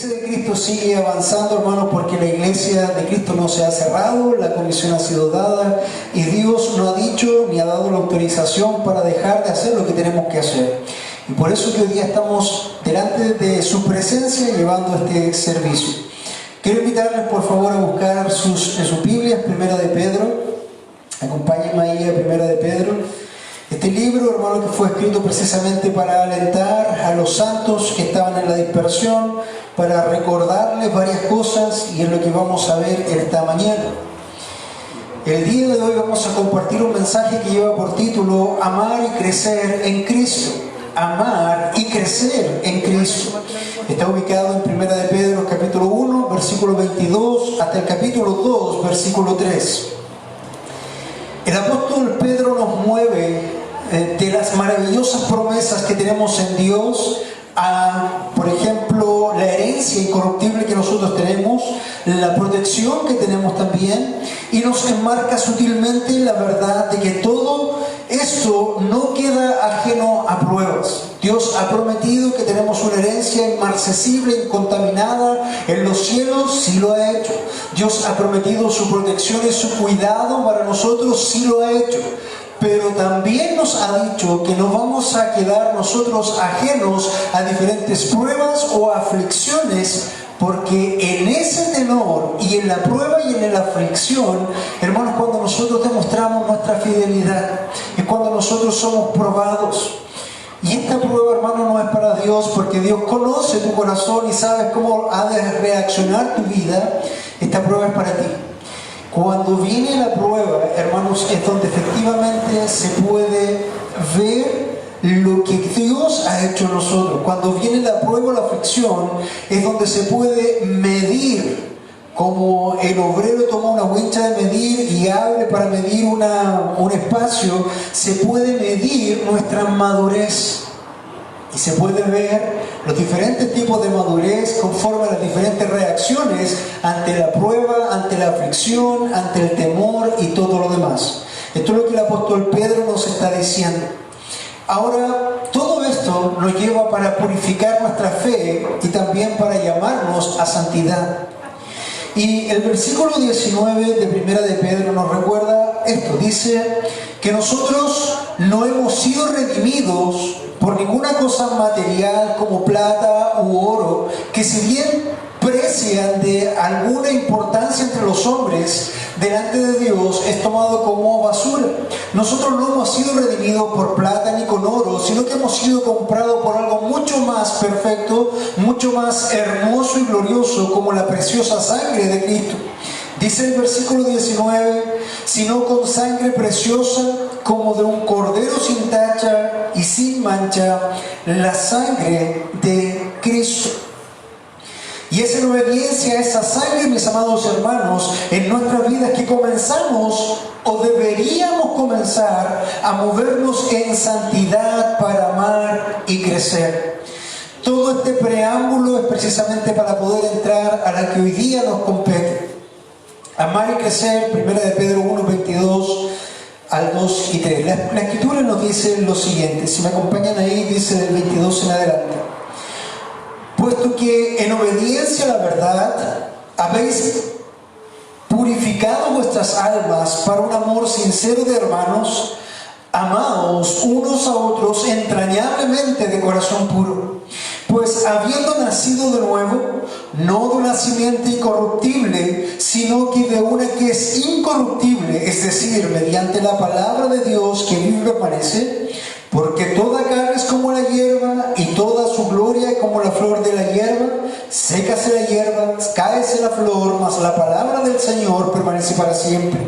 iglesia de Cristo sigue avanzando, hermano, porque la iglesia de Cristo no se ha cerrado, la comisión ha sido dada y Dios no ha dicho ni ha dado la autorización para dejar de hacer lo que tenemos que hacer. Y por eso que hoy día estamos delante de su presencia llevando este servicio. Quiero invitarles por favor a buscar en sus Biblias, Primera de Pedro. Acompáñenme ahí a Primera de Pedro. Este libro, hermano, que fue escrito precisamente para alentar a los santos que estaban en la dispersión, para recordarles varias cosas, y es lo que vamos a ver esta mañana. El día de hoy vamos a compartir un mensaje que lleva por título Amar y crecer en Cristo. Amar y crecer en Cristo. Está ubicado en Primera de Pedro, capítulo 1, versículo 22, hasta el capítulo 2, versículo 3. El apóstol Pedro nos mueve de las maravillosas promesas que tenemos en Dios a, por ejemplo, la herencia incorruptible que nosotros tenemos, la protección que tenemos también, y nos enmarca sutilmente la verdad de que todo esto no queda ajeno a pruebas. Dios ha prometido que tenemos una herencia inmarcesible, incontaminada en los cielos, sí lo ha hecho. Dios ha prometido su protección y su cuidado para nosotros, sí lo ha hecho. Pero también nos ha dicho que no vamos a quedar nosotros ajenos a diferentes pruebas o aflicciones, porque en ese tenor y en la prueba y en la aflicción, hermanos, cuando nosotros demostramos nuestra fidelidad, es cuando nosotros somos probados. Y esta prueba, hermano, no es para Dios, porque Dios conoce tu corazón y sabe cómo ha de reaccionar tu vida. Esta prueba es para ti. Cuando viene la prueba, hermanos, es donde efectivamente se puede ver lo que Dios ha hecho en nosotros. Cuando viene la prueba o la aflicción, es donde se puede medir, como el obrero toma una wincha de medir y abre para medir un espacio, se puede medir nuestra madurez. Y se puede ver los diferentes tipos de madurez conforme a las diferentes reacciones ante la prueba, ante la aflicción, ante el temor y todo lo demás. Esto es lo que el apóstol Pedro nos está diciendo. Ahora, todo esto nos lleva para purificar nuestra fe y también para llamarnos a santidad. Y el versículo 19 de Primera de Pedro nos recuerda esto. Dice que nosotros no hemos sido redimidos por ninguna cosa material como plata u oro, que si bien precian de alguna importancia entre los hombres, delante de Dios es tomado como basura. Nosotros no hemos sido redimidos por plata ni con oro, sino que hemos sido comprados por algo mucho más perfecto, mucho más hermoso y glorioso, como la preciosa sangre de Cristo. Dice el versículo 19, sino con sangre preciosa como de un cordero sin tacha y sin mancha, la sangre de Cristo. Y es en obediencia a esa sangre, mis amados hermanos, en nuestras vidas que comenzamos o deberíamos comenzar a movernos en santidad para amar y crecer. Todo este preámbulo es precisamente para poder entrar a la que hoy día nos compete. Amar y crecer, Primera de Pedro 1, 22 al 2 y 3. La Escritura nos dice lo siguiente, si me acompañan ahí, dice del 22 en adelante. Puesto que en obediencia a la verdad habéis purificado vuestras almas para un amor sincero de hermanos, amaos unos a otros entrañablemente de corazón puro. Pues habiendo nacido de nuevo, no de una simiente incorruptible, sino que de una que es incorruptible, es decir, mediante la palabra de Dios que vive y permanece, porque toda carne es como la hierba, y toda su gloria como la flor de la hierba. Sécase la hierba, cáese la flor, mas la palabra del Señor permanece para siempre.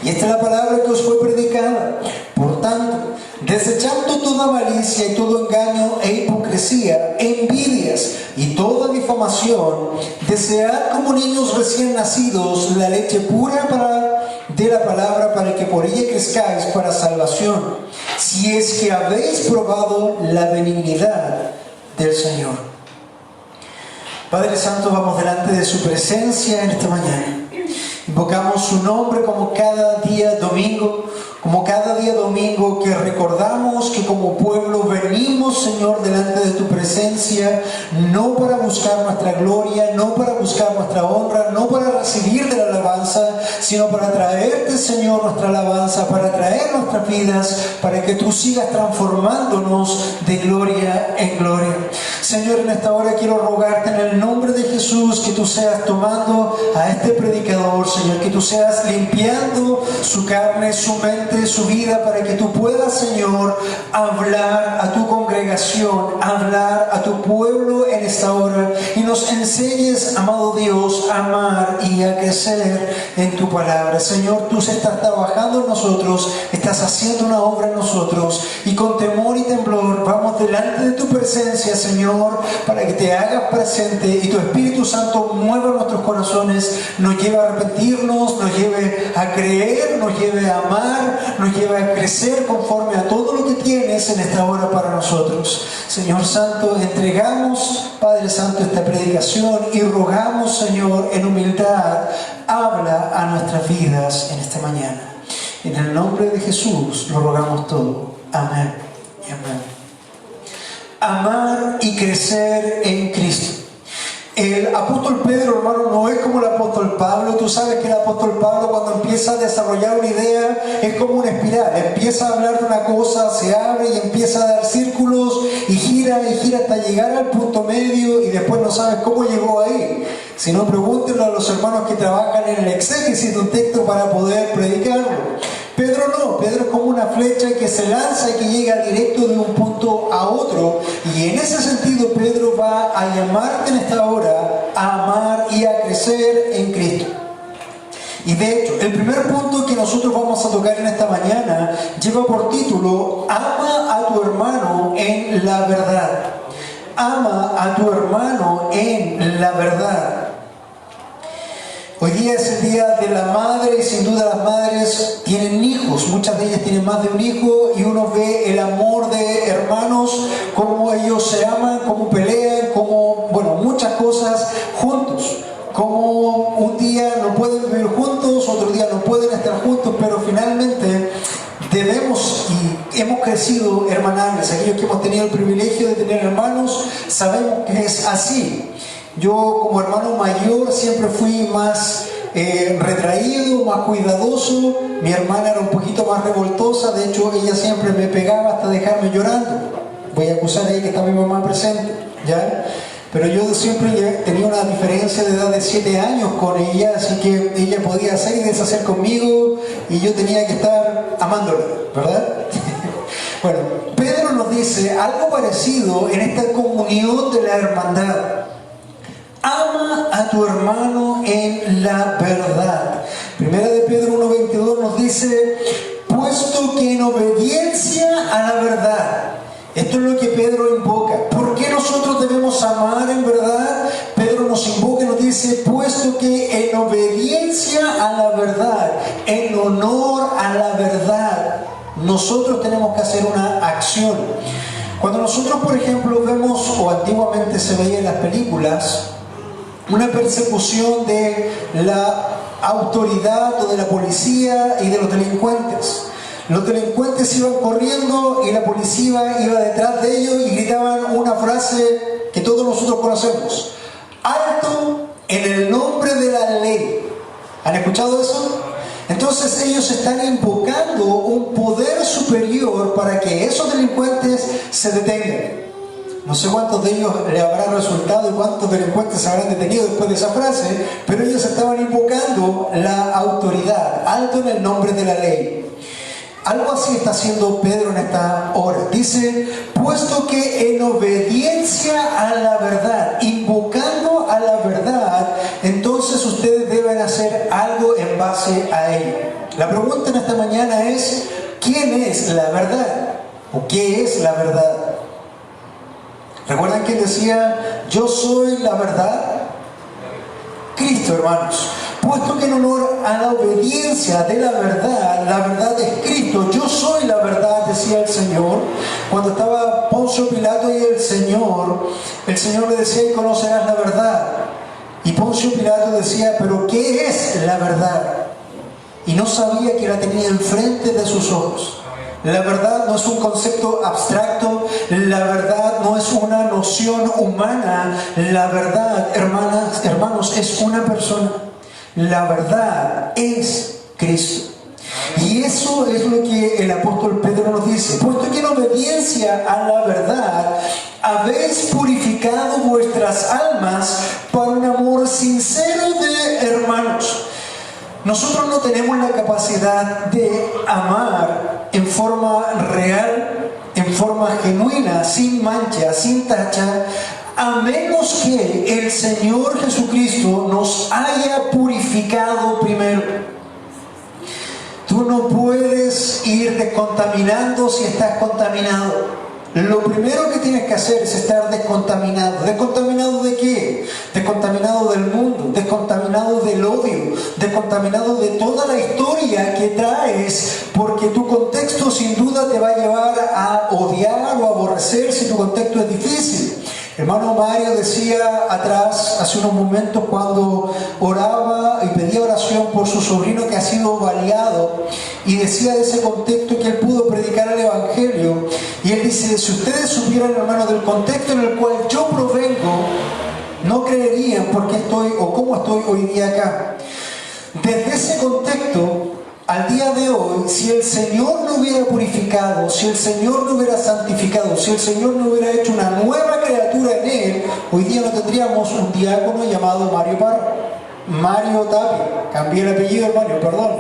Y esta es la palabra que os fue predicada. Por tanto, desechando toda malicia y todo engaño e hipocresía, envidias y toda difamación, desead como niños recién nacidos la leche pura de la palabra, para que por ella crezcáis para salvación, si es que habéis probado la benignidad del Señor. Padre Santo, vamos delante de su presencia en esta mañana. Invocamos su nombre como cada día domingo, como cada día día domingo que recordamos que como pueblo venimos, Señor, delante de tu presencia, no para buscar nuestra gloria, no para buscar nuestra honra, no para recibir de la alabanza, sino para traerte, Señor, nuestra alabanza, para traer nuestras vidas, para que tú sigas transformándonos de gloria en gloria. Señor, en esta hora quiero rogarte en el nombre de Jesús que tú seas tomando a este predicador, Señor, que tú seas limpiando su carne, su mente, su vida, para que tú puedas, Señor, hablar a tu congregación, hablar a tu pueblo en esta hora, y nos enseñes, amado Dios, a amar y a crecer en tu palabra. Señor, tú estás trabajando en nosotros, estás haciendo una obra en nosotros, y con temor y temblor vamos delante de tu presencia, Señor, para que te hagas presente y tu Espíritu Santo mueva nuestros corazones, nos lleve a arrepentirnos, nos lleve a creer, nos lleve a amar, nos lleve a crecer conforme a todo lo que tienes en esta hora para nosotros. Señor Santo, entregamos, Padre Santo, esta predicación y rogamos, Señor, en humildad, habla a nuestras vidas en esta mañana. En el nombre de Jesús lo rogamos todo. Amén y amén. Amar y crecer en Cristo. El apóstol Pedro, hermano, no es como el apóstol Pablo. Tú sabes que el apóstol Pablo, cuando empieza a desarrollar una idea, es como una espiral. Empieza a hablar de una cosa, se abre y empieza a dar círculos y gira hasta llegar al punto medio, y después no sabes cómo llegó ahí. Si no, pregúntenlo a los hermanos que trabajan en el exégesis de un texto para poder predicarlo. Pedro no, Pedro es como una flecha que se lanza y que llega directo de un punto a otro, y en ese sentido Pedro va a llamarte en esta hora a amar y a crecer en Cristo. Y de hecho, el primer punto que nosotros vamos a tocar en esta mañana lleva por título: ama a tu hermano en la verdad. Ama a tu hermano en la verdad. Hoy día es el día de la madre, y sin duda las madres tienen hijos, muchas de ellas tienen más de un hijo, y uno ve el amor de hermanos, cómo ellos se aman, cómo pelean, cómo, muchas cosas juntos, como un día no pueden vivir juntos, otro día no pueden estar juntos, pero finalmente debemos y hemos crecido hermanables. Aquellos que hemos tenido el privilegio de tener hermanos sabemos que es así. Yo, como hermano mayor, siempre fui más retraído, más cuidadoso. Mi hermana era un poquito más revoltosa. De hecho, ella siempre me pegaba hasta dejarme llorando. Voy a acusar ahí que está mi mamá presente, ¿ya? Pero yo siempre tenía una diferencia de edad de 7 años con ella, así que ella podía hacer y deshacer conmigo, y yo tenía que estar amándola, ¿verdad? Bueno, Pedro nos dice algo parecido en esta comunión de la hermandad. Ama a tu hermano en la verdad. Primera de Pedro 1:22 nos dice: puesto que en obediencia a la verdad. Esto es lo que Pedro invoca. ¿Por qué nosotros debemos amar en verdad? Pedro nos invoca y nos dice: puesto que en obediencia a la verdad, en honor a la verdad, nosotros tenemos que hacer una acción. Cuando nosotros, por ejemplo, vemos, o antiguamente se veía en las películas, una persecución de la autoridad o de la policía y de los delincuentes. Los delincuentes iban corriendo y la policía iba detrás de ellos y gritaban una frase que todos nosotros conocemos: alto en el nombre de la ley. ¿Han escuchado eso? Entonces ellos están invocando un poder superior para que esos delincuentes se detengan. No sé cuántos de ellos le habrá resultado y cuántos delincuentes se habrán detenido después de esa frase, pero ellos estaban invocando la autoridad, alto en el nombre de la ley. Algo así está haciendo Pedro en esta hora. Dice: puesto que en obediencia a la verdad, invocando a la verdad, entonces ustedes deben hacer algo en base a ello. La pregunta en esta mañana es: ¿quién es la verdad? ¿O qué es la verdad? ¿Recuerdan quién decía: yo soy la verdad? Cristo, hermanos. Puesto que en honor a la obediencia de la verdad es Cristo. Yo soy la verdad, decía el Señor. Cuando estaba Poncio Pilato y el Señor le decía: y conocerás la verdad. Y Poncio Pilato decía: pero ¿qué es la verdad? Y no sabía que la tenía enfrente de sus ojos. La verdad no es un concepto abstracto, la verdad no es una noción humana, la verdad, hermanos, es una persona. La verdad es Cristo. Y eso es lo que el apóstol Pedro nos dice. Puesto que en obediencia a la verdad habéis purificado vuestras almas para un amor sincero de hermanos. Nosotros no tenemos la capacidad de amar en forma real, en forma genuina, sin mancha, sin tacha, a menos que el Señor Jesucristo nos haya purificado primero. Tú no puedes ir descontaminando si estás contaminado. Lo primero que tienes que hacer es estar descontaminado. ¿Descontaminado de qué? Descontaminado del mundo, descontaminado del odio, descontaminado de toda la historia que traes, porque tu contexto sin duda te va a llevar a odiar o aborrecer si tu contexto es difícil. Hermano Mario decía atrás, hace unos momentos, cuando oraba y pedía oración por su sobrino que ha sido baleado, y decía de ese contexto que él pudo predicar el Evangelio, y él dice, si ustedes supieran, hermano, del contexto en el cual yo provengo, no creerían por qué estoy o cómo estoy hoy día acá. Desde ese contexto, al día de hoy, si el Señor no hubiera purificado, si el Señor no hubiera santificado, si el Señor no hubiera hecho una nueva criatura en él, hoy día no tendríamos un diácono llamado Mario Parra. Mario Tapia. Cambié el apellido de Mario, perdón.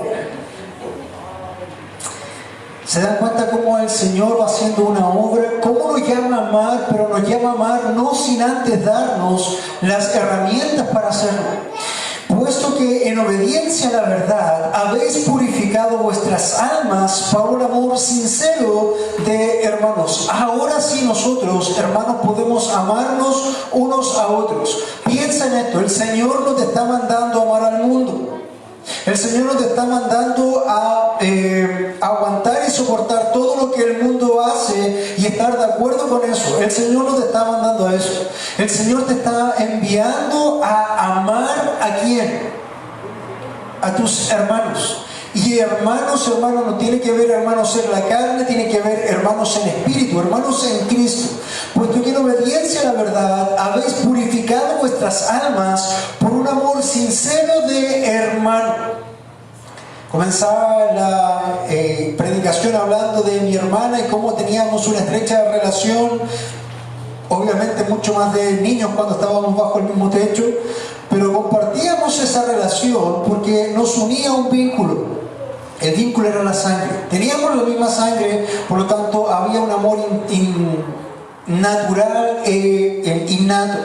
¿Se dan cuenta cómo el Señor va haciendo una obra? ¿Cómo nos llama a amar? Pero nos llama a amar no sin antes darnos las herramientas para hacerlo. Puesto que en obediencia a la verdad habéis purificado vuestras almas para un amor sincero de hermanos. Ahora sí nosotros, hermanos, podemos amarnos unos a otros. Piensa en esto, el Señor no te está mandando a amar al mundo. El Señor nos está mandando a aguantar y soportar todo lo que el mundo hace y estar de acuerdo con eso. El Señor no te está mandando a eso. El Señor te está enviando a amar ¿a quién? A tus hermanos. Y hermanos no tiene que ver hermanos en la carne, tiene que ver hermanos en espíritu, hermanos en Cristo. Puesto que en obediencia a la verdad habéis purificado vuestras almas por un amor sincero de hermano. Comenzaba la predicación hablando de mi hermana y cómo teníamos una estrecha relación, obviamente mucho más de niños cuando estábamos bajo el mismo techo, pero compartíamos esa relación porque nos unía un vínculo. El vínculo era la sangre. Teníamos la misma sangre, por lo tanto había un amor natural e innato.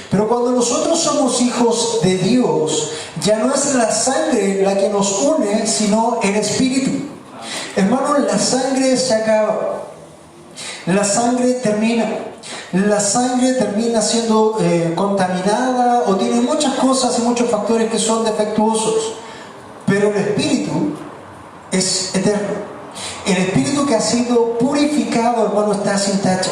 Pero cuando nosotros somos hijos de Dios, ya no es la sangre la que nos une, sino el Espíritu. Hermanos, la sangre se acaba. La sangre termina. La sangre termina siendo contaminada o tiene muchas cosas y muchos factores que son defectuosos. Pero el Espíritu es eterno. El Espíritu que ha sido purificado, hermano, está sin tacha.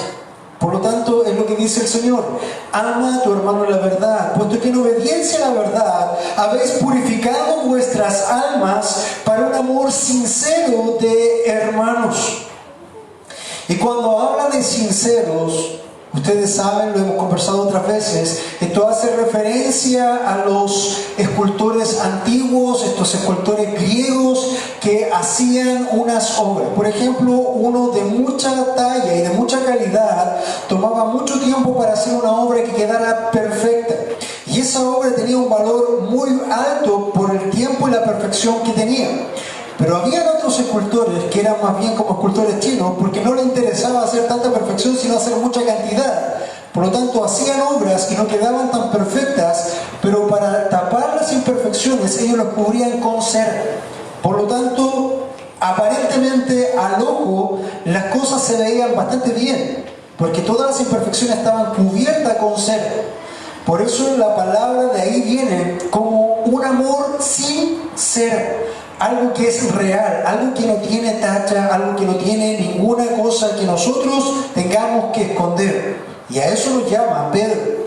Por lo tanto, es lo que dice el Señor. Ama a tu hermano en la verdad, puesto que en obediencia a la verdad habéis purificado vuestras almas para un amor sincero de hermanos. Y cuando habla de sinceros, ustedes saben, lo hemos conversado otras veces, esto hace referencia a los escultores antiguos, estos escultores griegos que hacían unas obras. Por ejemplo, uno de mucha talla y de mucha calidad tomaba mucho tiempo para hacer una obra que quedara perfecta. Y esa obra tenía un valor muy alto por el tiempo y la perfección que tenía. Pero había otros escultores que eran más bien como escultores chinos, porque no les interesaba hacer tanta perfección, sino hacer mucha cantidad. Por lo tanto, hacían obras que no quedaban tan perfectas, pero para tapar las imperfecciones, ellos las cubrían con cera. Por lo tanto, aparentemente al ojo, las cosas se veían bastante bien, porque todas las imperfecciones estaban cubiertas con cera. Por eso la palabra de ahí viene como un amor sin cera. Algo que es real, algo que no tiene tacha, algo que no tiene ninguna cosa que nosotros tengamos que esconder. Y a eso nos llama Pedro.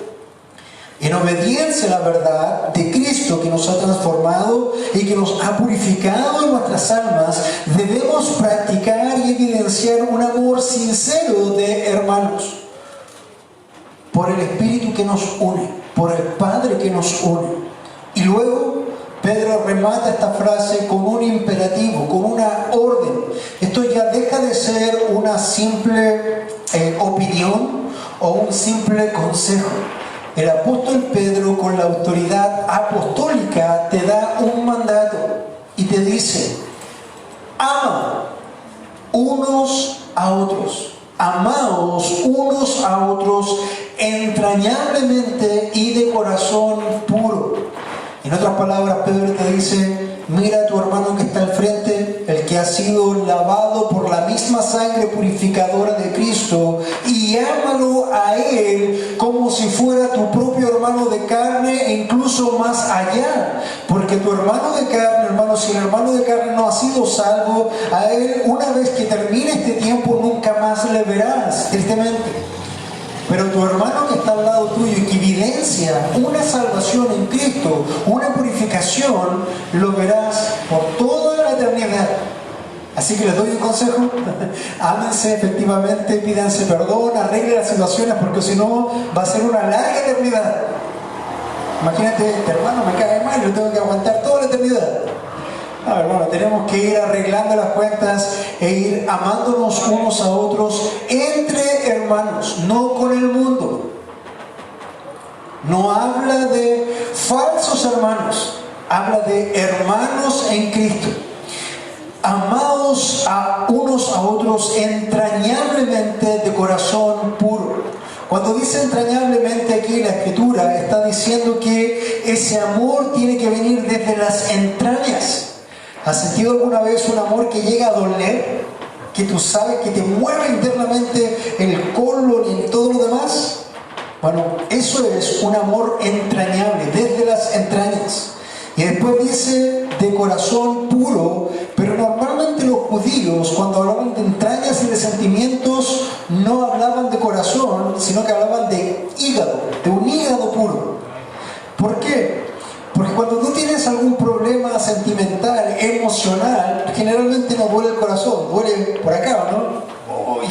En obediencia a la verdad de Cristo que nos ha transformado y que nos ha purificado en nuestras almas, debemos practicar y evidenciar evidenciar un amor sincero de hermanos, por el Espíritu que nos une, por el Padre que nos une. Y luego Pedro remata esta frase con un imperativo, con una orden. Esto ya deja de ser una simple opinión o un simple consejo. El apóstol Pedro, con la autoridad apostólica, te da un mandato y te dice: ama unos a otros, amaos unos a otros entrañablemente y de corazón puro. En otras palabras, Pedro te dice: mira a tu hermano que está al frente, el que ha sido lavado por la misma sangre purificadora de Cristo, y ámalo a él como si fuera tu propio hermano de carne, e incluso más allá. Porque tu hermano de carne, hermano, si el hermano de carne no ha sido salvo, a él, una vez que termine este tiempo, nunca más le verás, tristemente. Pero tu hermano que está al lado tuyo y que evidencia una salvación en Cristo, una purificación, lo verás por toda la eternidad. Así que les doy un consejo: ámense efectivamente, pídanse perdón, arreglen las situaciones, porque si no va a ser una larga eternidad. Imagínate, este hermano me cae mal, yo tengo que aguantar toda la eternidad. No, hermano, tenemos que ir arreglando las cuentas e ir amándonos unos a otros entre hermanos, no con el mundo. No habla de falsos hermanos, habla de hermanos en Cristo. Amados a unos a otros entrañablemente de corazón puro. Cuando dice entrañablemente aquí, la Escritura está diciendo que ese amor tiene que venir desde las entrañas. ¿Has sentido alguna vez un amor que llega a doler? Que tú sabes que te mueve internamente el colon y todo lo demás. Bueno, eso es un amor entrañable, desde las entrañas. Y después dice de corazón puro, pero normalmente los judíos, cuando hablaban de entrañas y de sentimientos, no hablaban de corazón, sino que hablaban de hígado, de un hígado puro. ¿Por qué? Porque cuando tú tienes algún problema sentimental, emocional, generalmente no duele el corazón, duele por acá, ¿no? Uy.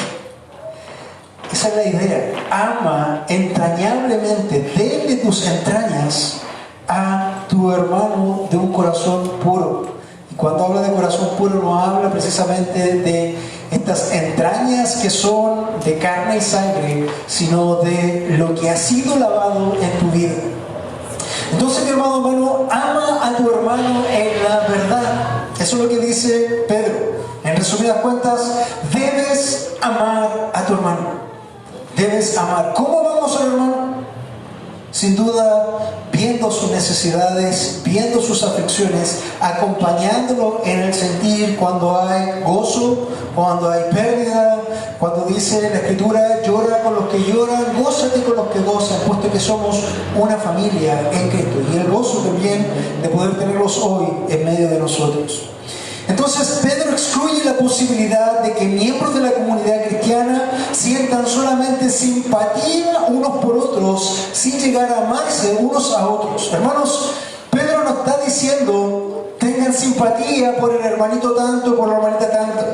Esa es la idea. Ama entrañablemente, desde tus entrañas, a tu hermano de un corazón puro. Y cuando habla de corazón puro, no habla precisamente de estas entrañas que son de carne y sangre, sino de lo que ha sido lavado en tu vida. Entonces, mi hermano, ama a tu hermano en la verdad. Eso es lo que dice Pedro. En resumidas cuentas, debes amar a tu hermano. Debes amar. ¿Cómo amamos al hermano? Sin duda, viendo sus necesidades, viendo sus aflicciones, acompañándolo en el sentir cuando hay gozo, cuando hay pérdida, cuando dice la Escritura: llora con los que lloran, gózate con los que gozan, puesto que somos una familia en Cristo. Y el gozo también de poder tenerlos hoy en medio de nosotros. Entonces Pedro excluye la posibilidad de que miembros de la comunidad cristiana sientan solamente simpatía unos por otros sin llegar a amarse unos a otros. Hermanos, Pedro no está diciendo tengan simpatía por el hermanito tanto, por la hermanita tanto.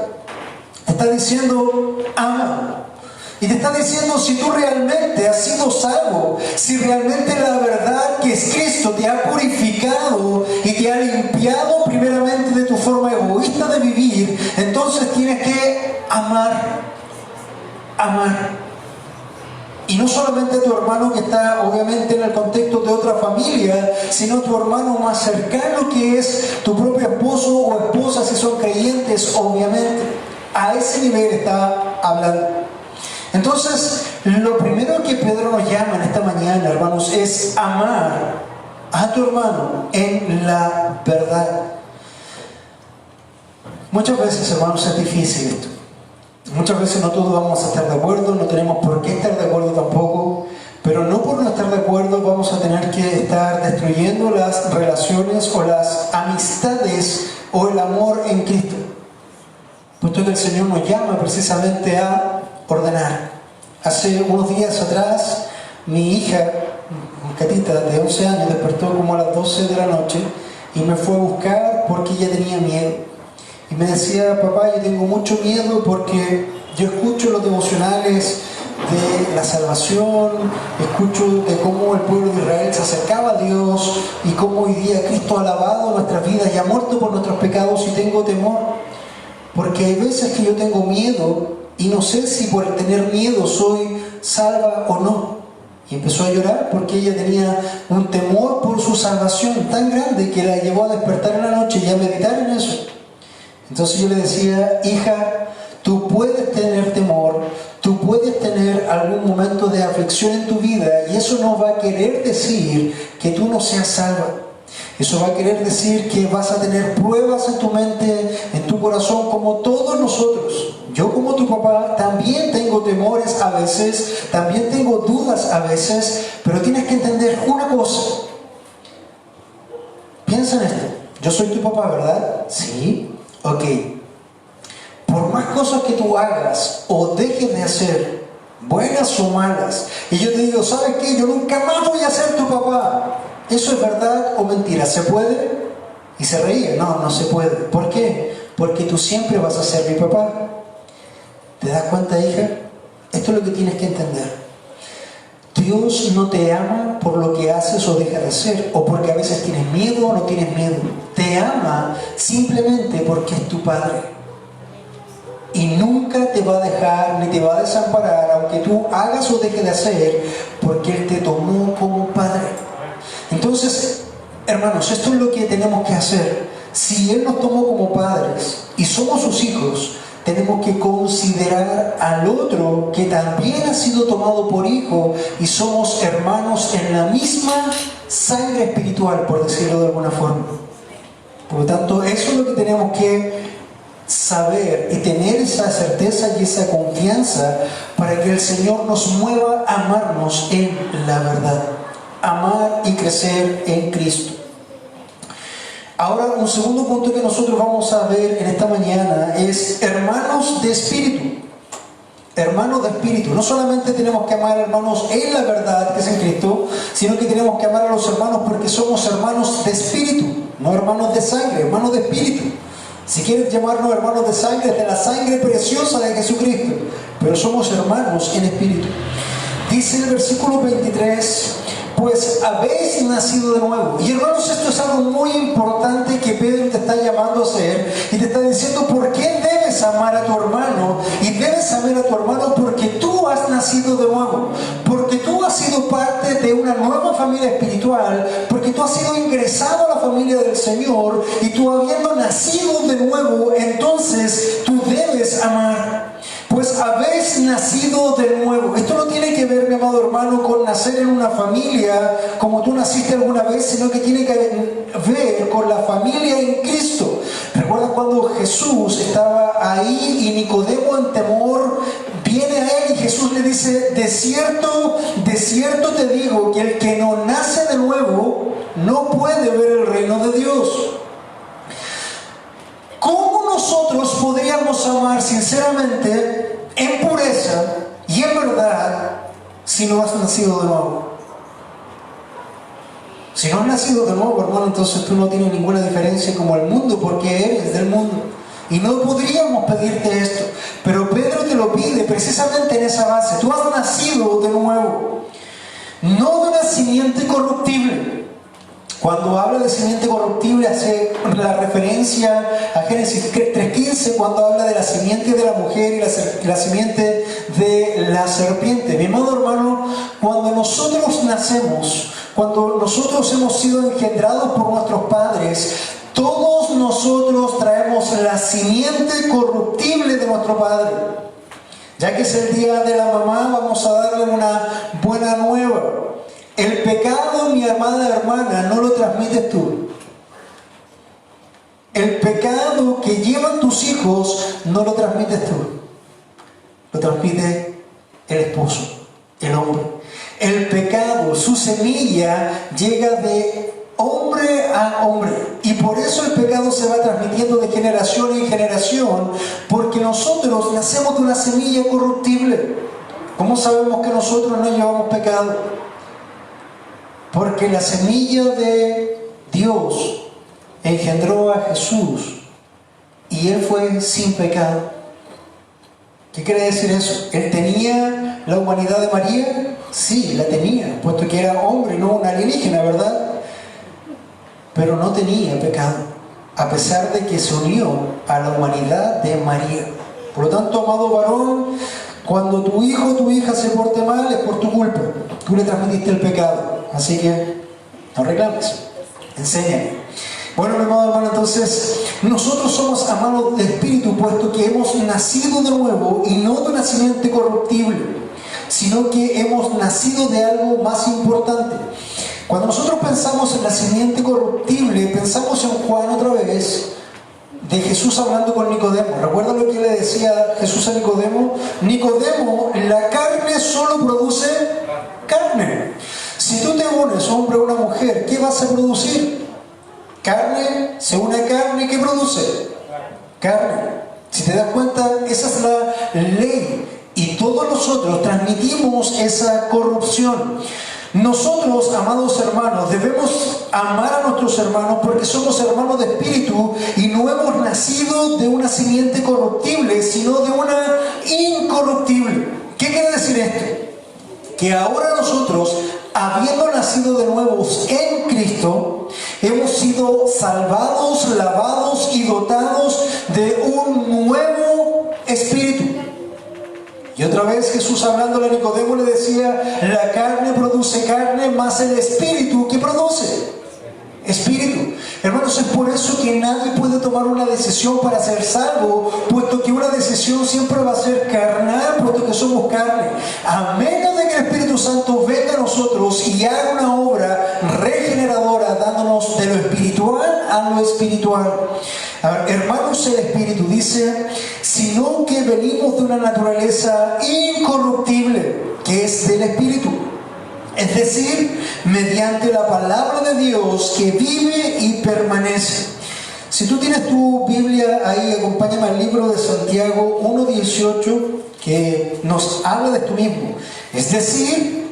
Está diciendo ama. Y te está diciendo, si tú realmente has sido salvo, si realmente la verdad que es Cristo te ha purificado y te ha limpiado primeramente de tu forma egoísta de vivir, entonces tienes que amar. Amar. Y no solamente a tu hermano que está obviamente en el contexto de otra familia, sino tu hermano más cercano, que es tu propio esposo o esposa, si son creyentes, obviamente. A ese nivel está hablando. Entonces, lo primero que Pedro nos llama en esta mañana, hermanos, es amar a tu hermano en la verdad. Muchas veces, hermanos, es difícil esto. Muchas veces no todos vamos a estar de acuerdo, no tenemos por qué estar de acuerdo tampoco, pero no por no estar de acuerdo vamos a tener que estar destruyendo las relaciones o las amistades o el amor en Cristo. Puesto que el Señor nos llama precisamente a ordenar. Hace unos días atrás, mi hija, Catita, de 11 años, despertó como a las 12 de la noche y me fue a buscar porque ella tenía miedo. y me decía: papá, yo tengo mucho miedo porque yo escucho los devocionales de la salvación, escucho de cómo el pueblo de Israel se acercaba a Dios y cómo hoy día Cristo ha lavado nuestras vidas y ha muerto por nuestros pecados, y tengo temor porque hay veces que yo tengo miedo y no sé si por tener miedo soy salva o no. Y empezó a llorar porque ella tenía un temor por su salvación tan grande que la llevó a despertar en la noche y a meditar en eso. Entonces yo le decía: hija, tú puedes tener temor, tú puedes tener algún momento de aflicción en tu vida, y eso no va a querer decir que tú no seas salva. Eso va a querer decir que vas a tener pruebas en tu mente, en tu corazón, como todos nosotros. Yo, como tu papá, también tengo temores a veces, también tengo dudas a veces, pero tienes que entender una cosa. Piensa en esto. Yo soy tu papá, ¿verdad? Sí. Ok. Por más cosas que tú hagas o dejes de hacer, buenas o malas, y yo te digo: ¿sabes qué? Yo nunca más voy a ser tu papá. ¿Eso es verdad o mentira? ¿Se puede? Y se reía: no, no se puede. ¿Por qué? Porque tú siempre vas a ser mi papá. ¿Te das cuenta, hija? Esto es lo que tienes que entender. Dios no te ama por lo que haces o dejas de hacer, o porque a veces tienes miedo o no tienes miedo. Te ama simplemente porque es tu Padre. Y nunca te va a dejar ni te va a desamparar, aunque tú hagas o dejes de hacer, porque Él te tomó como Padre. Entonces, hermanos, esto es lo que tenemos que hacer. Si Él nos tomó como padres y somos sus hijos, tenemos que considerar al otro que también ha sido tomado por hijo, y somos hermanos en la misma sangre espiritual, por decirlo de alguna forma. Por lo tanto, eso es lo que tenemos que saber y tener esa certeza y esa confianza para que el Señor nos mueva a amarnos en la verdad. Amar y crecer en Cristo. Ahora, un segundo punto que nosotros vamos a ver en esta mañana es hermanos de espíritu. Hermanos de espíritu. No solamente tenemos que amar hermanos en la verdad, que es en Cristo, sino que tenemos que amar a los hermanos porque somos hermanos de espíritu, no hermanos de sangre, hermanos de espíritu. Si quieres llamarnos hermanos de sangre, de la sangre preciosa de Jesucristo, pero somos hermanos en espíritu. Dice el versículo 23: pues habéis nacido de nuevo. Y hermanos, esto es algo muy importante que Pedro te está llamando a hacer, y te está diciendo por qué debes amar a tu hermano. Y debes amar a tu hermano porque tú has nacido de nuevo, porque tú has sido parte de una nueva familia espiritual, porque tú has sido ingresado a la familia del Señor, y tú, habiendo nacido de nuevo, entonces tú debes amar. Pues habéis nacido de nuevo. Esto no tiene que ver, mi amado hermano, con nacer en una familia como tú naciste alguna vez, sino que tiene que ver con la familia en Cristo. Recuerda cuando Jesús estaba ahí y Nicodemo, en temor, viene a él y Jesús le dice: de cierto te digo que el que no nace de nuevo no puede ver el reino de Dios. ¿Cómo nosotros podríamos amar sinceramente, en pureza y en verdad, si no has nacido de nuevo? Si no has nacido de nuevo, hermano, entonces tú no tienes ninguna diferencia como el mundo, porque eres del mundo. Y no podríamos pedirte esto, pero Pedro te lo pide precisamente en esa base. Tú has nacido de nuevo, no de una simiente corruptible. Cuando habla de simiente corruptible, hace la referencia a Génesis 3:15, cuando habla de la simiente de la mujer y la simiente de la serpiente. Mi amado hermano, cuando nosotros nacemos, cuando nosotros hemos sido engendrados por nuestros padres, todos nosotros traemos la simiente corruptible de nuestro padre. Ya que es el día de la mamá, vamos a darle una buena nueva. El pecado, mi amada hermana, no lo transmites tú. El pecado que llevan tus hijos no lo transmites tú. Lo transmite el esposo, el hombre. El pecado, su semilla, llega de hombre a hombre. Y por eso el pecado se va transmitiendo de generación en generación, porque nosotros nacemos de una semilla corruptible. ¿Cómo sabemos que nosotros no llevamos pecado? Porque la semilla de Dios engendró a Jesús, y y él fue sin pecado. ¿Qué quiere decir eso? ¿Él tenía la humanidad de María? Sí, la tenía, puesto que era hombre, no un alienígena, ¿verdad? Pero no tenía pecado, a pesar de que se unió a la humanidad de María. Por lo tanto, amado varón, cuando tu hijo o tu hija se porte mal, es por tu culpa. Tú le transmitiste el pecado. Así que no reclames, enséñale. Bueno, mi amado hermano, entonces, nosotros somos amados de espíritu, puesto que hemos nacido de nuevo, y no de una simiente corruptible, sino que hemos nacido de algo más importante. Cuando nosotros pensamos en la simiente corruptible, pensamos en Juan otra vez, de Jesús hablando con Nicodemo. ¿Recuerdan lo que le decía Jesús a Nicodemo? Nicodemo, la carne solo produce carne. Si tú te unes, hombre o una mujer, ¿qué vas a producir? Carne, se une a carne, ¿qué produce? Carne. Si te das cuenta, esa es la ley. Y todos nosotros transmitimos esa corrupción. Nosotros, amados hermanos, debemos amar a nuestros hermanos porque somos hermanos de espíritu y no hemos nacido de una simiente corruptible, sino de una incorruptible. ¿Qué quiere decir esto? Que ahora nosotros, habiendo nacido de nuevos en Cristo, hemos sido salvados, lavados y dotados de un nuevo espíritu. Y otra vez Jesús, hablándole a Nicodemo, le decía: la carne produce carne, más el espíritu, ¿qué produce? Espíritu. Hermanos, es por eso que nadie puede tomar una decisión para ser salvo, puesto que una decisión siempre va a ser carnal, puesto que somos carne, a menos de que el Espíritu Santo venga a nosotros y haga una obra regeneradora, dándonos de lo espiritual a lo espiritual. A ver, hermanos, el Espíritu dice: sino que venimos de una naturaleza incorruptible, que es del Espíritu. Es decir, mediante la palabra de Dios que vive y permanece. Si tú tienes tu Biblia ahí, acompáñame al libro de Santiago 1:18, que nos habla de esto mismo. Es decir,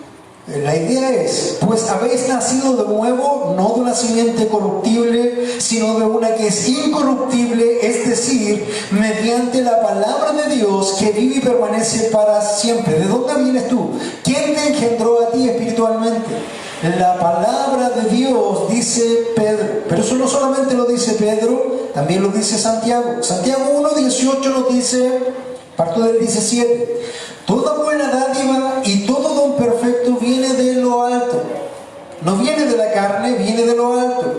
la idea es: pues habéis nacido de nuevo, no de una simiente corruptible, sino de una que es incorruptible, es decir, mediante la palabra de Dios que vive y permanece para siempre. ¿De dónde vienes tú? ¿Quién te engendró a ti espiritualmente? La palabra de Dios, dice Pedro. Pero eso no solamente lo dice Pedro, también lo dice Santiago. Santiago 1:18 nos dice, parto del 17: toda buena dádiva y todo don perfecto viene de lo alto. No viene de la carne, viene de lo alto.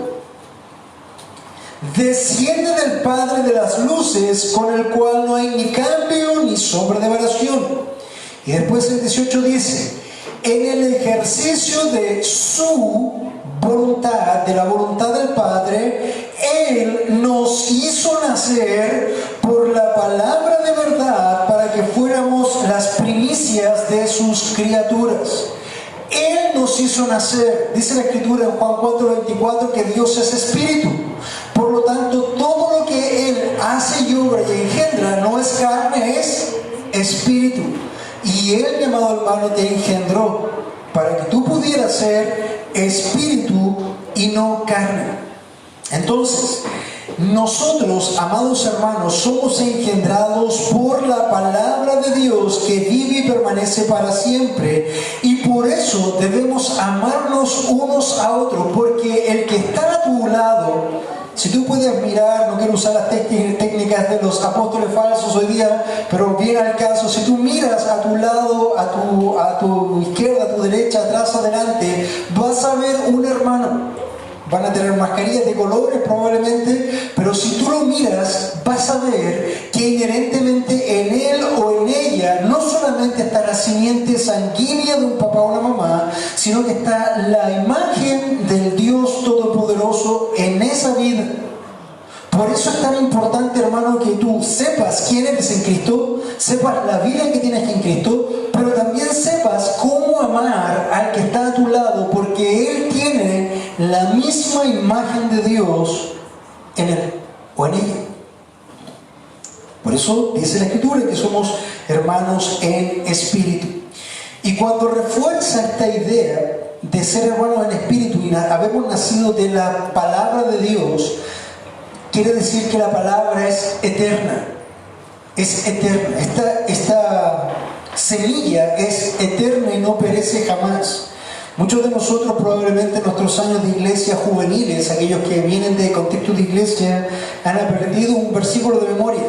Desciende del Padre de las luces, con el cual no hay ni cambio ni sombra de variación. Y después el 18 dice: en el ejercicio de su voluntad, de la voluntad del Padre, Él nos hizo nacer por la palabra de verdad, para que fuéramos las primicias de sus criaturas. Él nos hizo nacer. Dice la Escritura en Juan 4:24 que Dios es espíritu. Por lo tanto, todo lo que Él hace y obra y engendra no es carne, es espíritu. Y Él, mi amado hermano, te engendró para que tú pudieras ser espíritu y no carne. Entonces, nosotros, amados hermanos, somos engendrados por la palabra de Dios que vive y permanece para siempre. Y por eso debemos amarnos unos a otros, porque el que está a tu lado, si tú puedes mirar, no quiero usar las técnicas de los apóstoles falsos hoy día, pero viene al caso, si tú miras a tu lado, a tu izquierda, a tu derecha, atrás, adelante, vas a ver un hermano. Van a tener mascarillas de colores probablemente, pero si tú lo miras, vas a ver que inherentemente en él o en ella no solamente está la simiente sanguínea de un papá o una mamá, sino que está la imagen del Dios Todopoderoso en esa vida. Por eso es tan importante, hermano, que tú sepas quién eres en Cristo, sepas la vida que tienes en Cristo, pero también sepas cómo amar al que está a tu lado, porque Él tiene la misma imagen de Dios en él o en ella. Por eso dice la Escritura que somos hermanos en espíritu. Y cuando refuerza esta idea de ser hermanos en espíritu y habemos nacido de la palabra de Dios, que quiere decir que la palabra es eterna. Es eterna. Esta semilla es eterna y no perece jamás. Muchos de nosotros probablemente en nuestros años de iglesia juveniles, aquellos que vienen de contexto de iglesia, han aprendido un versículo de memoria.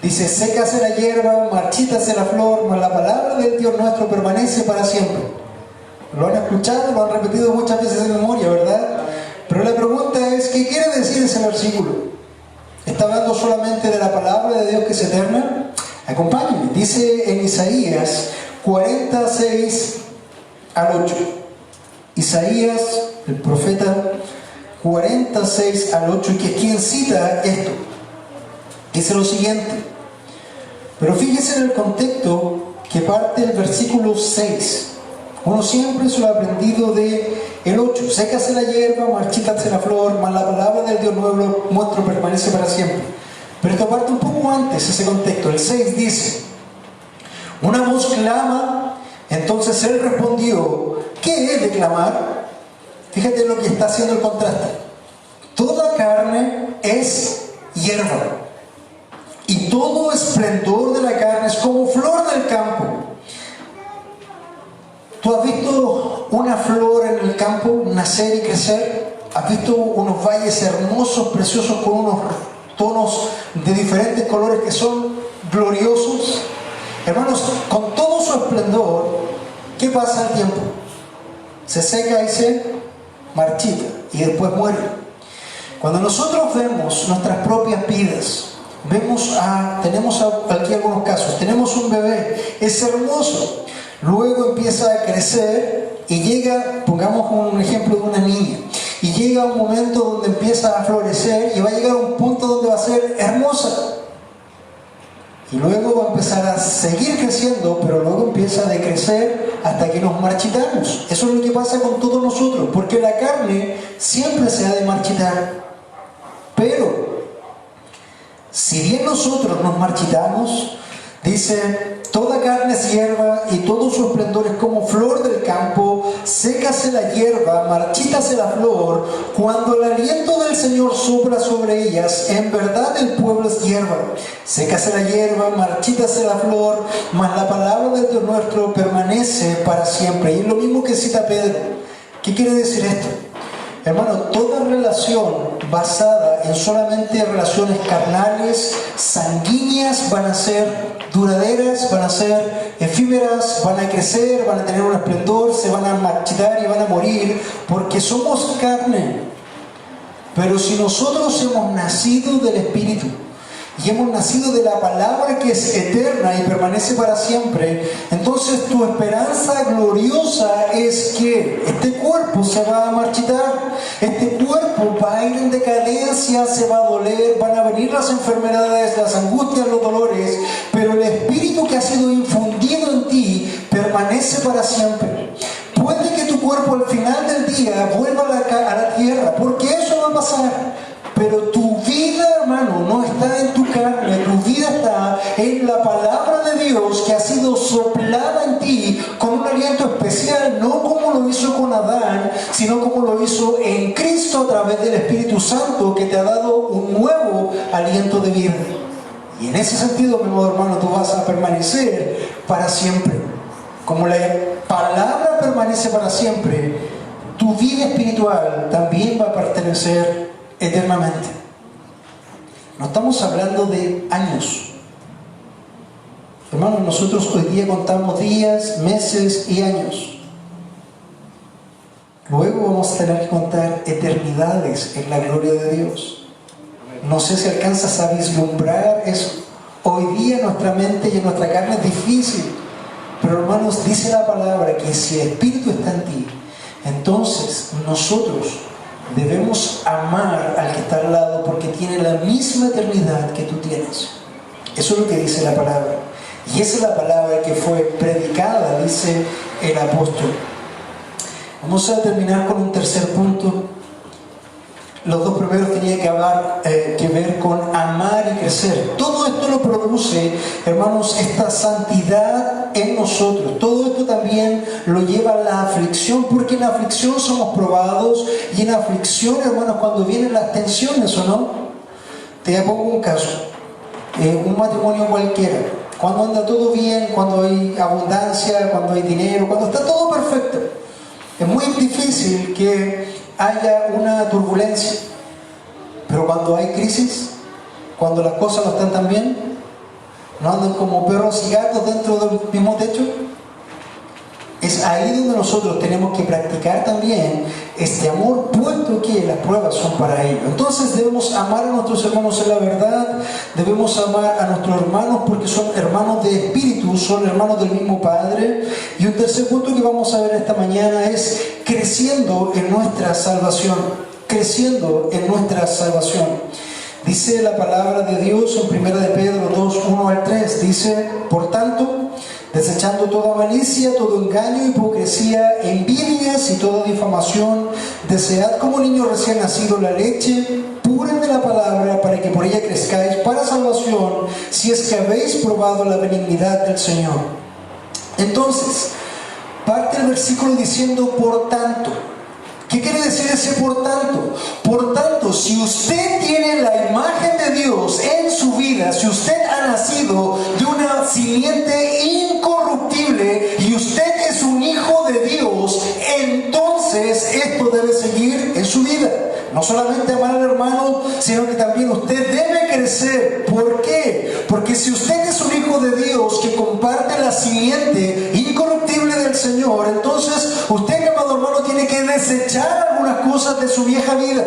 Dice: sécase la hierba, marchítase la flor, mas la palabra del Dios nuestro permanece para siempre. Lo han escuchado, lo han repetido muchas veces en memoria, ¿verdad? Pero la pregunta es, ¿qué quiere decir ese versículo? ¿Está hablando solamente de la palabra de Dios que es eterna? Acompáñenme. Dice en Isaías 46 al 8. Isaías, el profeta, 46 al 8, que es quien cita esto. Dice lo siguiente. Pero fíjese en el contexto que parte del versículo 6. Uno siempre se lo ha aprendido de el 8. Sécase la hierba, marchítase la flor, mas la palabra del Dios nuestro permanece para siempre. Pero esto parte un poco antes, ese contexto. El 6 dice: una voz clama, entonces él respondió: ¿qué es de clamar? Fíjate lo que está haciendo el contraste. Toda carne es hierba, y todo esplendor de la carne es como flor del campo. ¿Tú has visto una flor en el campo nacer y crecer? ¿Has visto unos valles hermosos, preciosos, con unos tonos de diferentes colores que son gloriosos? Hermanos, con todo su esplendor, ¿qué pasa al tiempo? Se seca y se marchita y después muere. Cuando nosotros vemos nuestras propias vidas, tenemos aquí algunos casos, tenemos un bebé, es hermoso, luego empieza a crecer y llega, pongamos un ejemplo de una niña, y llega un momento donde empieza a florecer y va a llegar a un punto donde va a ser hermosa. Y luego va a empezar a seguir creciendo, pero luego empieza a decrecer hasta que nos marchitamos. Eso es lo que pasa con todos nosotros, porque la carne siempre se ha de marchitar. Pero, si bien nosotros nos marchitamos, dice: toda carne es hierba y todo su esplendor es como flor del campo, sécase la hierba, marchítase la flor, cuando el aliento del Señor sopla sobre ellas, en verdad el pueblo es hierba. Sécase la hierba, marchítase la flor, mas la palabra del Dios nuestro permanece para siempre. Y es lo mismo que cita Pedro. ¿Qué quiere decir esto? Hermano, toda relación basada en solamente relaciones carnales, sanguíneas, van a ser duraderas, van a ser efímeras, van a crecer, van a tener un esplendor, se van a marchitar y van a morir, porque somos carne. Pero si nosotros hemos nacido del Espíritu y hemos nacido de la palabra que es eterna y permanece para siempre, entonces tu esperanza gloriosa es que este cuerpo se va a marchitar, este cuerpo va a ir en decadencia, se va a doler, van a venir las enfermedades, las angustias, los dolores, pero el Espíritu que ha sido infundido en ti permanece para siempre. Puede que tu cuerpo al final del día vuelva a la tierra, porque eso va a pasar. Pero tu vida, hermano, no está en tu carne, tu vida está en la palabra de Dios que ha sido soplada en ti con un aliento especial, no como lo hizo con Adán, sino como lo hizo en Cristo a través del Espíritu Santo, que te ha dado un nuevo aliento de vida. Y en ese sentido, mi amado hermano, tú vas a permanecer para siempre. Como la palabra permanece para siempre, tu vida espiritual también va a pertenecer eternamente. No estamos hablando de años. Hermanos, nosotros hoy día contamos días, meses y años. Luego vamos a tener que contar eternidades en la gloria de Dios. No sé si alcanzas a vislumbrar eso. Hoy día en nuestra mente y en nuestra carne es difícil. Pero hermanos, dice la palabra que si el Espíritu está en ti, entonces nosotros debemos amar al que está al lado porque tiene la misma eternidad que tú tienes. Eso es lo que dice la palabra. Y esa es la palabra que fue predicada, dice el apóstol. Vamos a terminar con un tercer punto. Los dos primeros tenían que ver con amar y crecer. Todo esto lo produce, hermanos, esta santidad en nosotros. Todo esto también lo lleva a la aflicción, porque en la aflicción somos probados, y en la aflicción, hermanos, cuando vienen las tensiones, ¿o no? Te pongo un caso, un matrimonio cualquiera, cuando anda todo bien, cuando hay abundancia, cuando hay dinero, cuando está todo perfecto, es muy difícil que haya una turbulencia. Pero cuando hay crisis, cuando las cosas no están tan bien, no andan como perros y gatos dentro del mismo techo. Es ahí donde nosotros tenemos que practicar también este amor, puesto que las pruebas son para ello. Entonces debemos amar a nuestros hermanos en la verdad, debemos amar a nuestros hermanos porque son hermanos de espíritu, son hermanos del mismo Padre. Y un tercer punto que vamos a ver esta mañana es creciendo en nuestra salvación, creciendo en nuestra salvación. Dice la palabra de Dios en 1 de Pedro 2, 1 al 3, dice: por tanto, desechando toda malicia, todo engaño, hipocresía, envidias y toda difamación, desead como niño recién nacido la leche pura de la palabra, para que por ella crezcáis para salvación, si es que habéis probado la benignidad del Señor. Entonces, parte el versículo diciendo por tanto. ¿Qué quiere decir ese por tanto? Por tanto, si usted tiene la imagen de Dios en su vida, si usted ha nacido de una simiente incorruptible y usted es un hijo de Dios, entonces esto debe seguir en su vida. No solamente amar al hermano, sino que también usted debe crecer. ¿Por qué? Porque si usted es un hijo de Dios que comparte la simiente incorruptible del Señor, entonces usted, amado hermano, tiene que desechar algunas cosas de su vieja vida.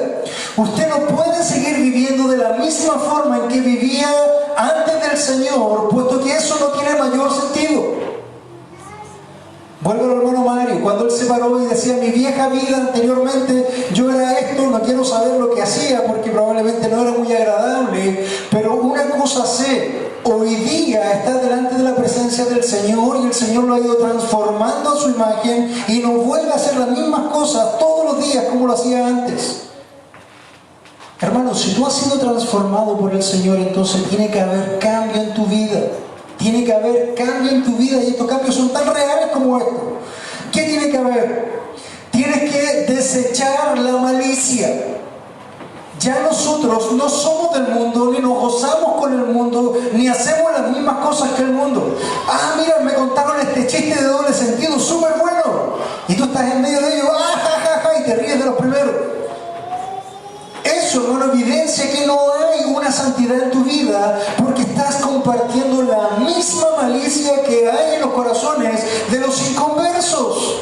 Usted no puede seguir viviendo de la misma forma en que vivía antes del Señor, puesto que eso no tiene mayor sentido. Vuelvo al hermano Mario, cuando él se paró y decía: mi vieja vida anteriormente, yo era esto, no quiero saber lo que hacía porque probablemente no era muy agradable, pero una cosa sé, hoy día está delante de la presencia del Señor y el Señor lo ha ido transformando a su imagen y no vuelve a hacer las mismas cosas todos los días como lo hacía antes. Hermano, si tú has sido transformado por el Señor, entonces tiene que haber cambio en tu vida. Tiene que haber cambio en tu vida, y estos cambios son tan reales como esto. ¿Qué tiene que haber? Tienes que desechar la malicia. Ya nosotros no somos del mundo, ni nos gozamos con el mundo, ni hacemos las mismas cosas que el mundo. Ah, mira, me contaron este chiste de doble sentido, súper bueno. Y tú estás en medio de ellos, ah, ja, ja, ja, y te ríes de los primeros. Eso es una evidencia que no hay una santidad en tu vida, porque estás compartiendo la misma malicia que hay en los corazones de los inconversos.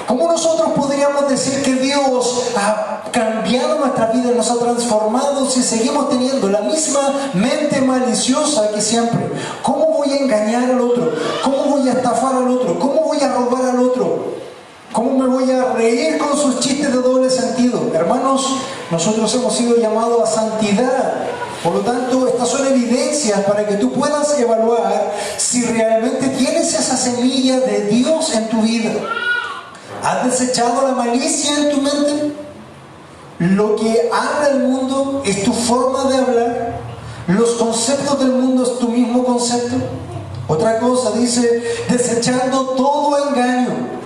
¿Cómo nosotros podríamos decir que Dios ha cambiado nuestra vida, nos ha transformado, si seguimos teniendo la misma mente maliciosa que siempre? ¿Cómo voy a engañar al otro? ¿Cómo voy a estafar al otro? ¿Cómo voy a robar al otro? ¿Cómo me voy a reír con sus chistes de doble sentido? Hermanos, nosotros hemos sido llamados a santidad. Por lo tanto, estas son evidencias para que tú puedas evaluar si realmente tienes esa semilla de Dios en tu vida. ¿Has desechado la malicia en tu mente? ¿Lo que habla el mundo es tu forma de hablar? ¿Los conceptos del mundo es tu mismo concepto? Otra cosa dice, desechando todo engaño.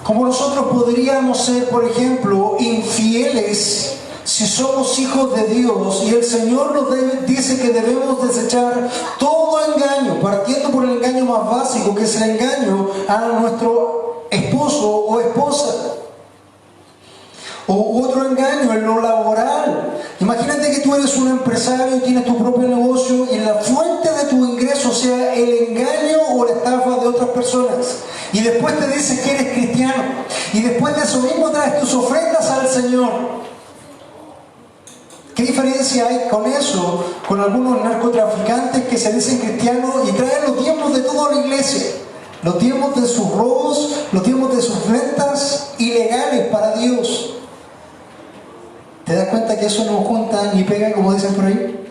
Como nosotros podríamos ser, por ejemplo, infieles si somos hijos de Dios, y el Señor nos dice que debemos desechar todo engaño, partiendo por el engaño más básico, que es el engaño a nuestro esposo o esposa. O otro engaño en lo laboral. Imagínate que tú eres un empresario y tienes tu propio negocio y la fuente de tu ingreso sea el engaño o la estafa de otras personas. Y después te dices que eres cristiano. Y después de eso mismo traes tus ofrendas al Señor. ¿Qué diferencia hay con eso? Con algunos narcotraficantes que se dicen cristianos y traen los diezmos de toda la iglesia. Los diezmos de sus robos, los diezmos de sus ventas ilegales para Dios. ¿Te das cuenta que eso no junta ni pega, como dicen por ahí?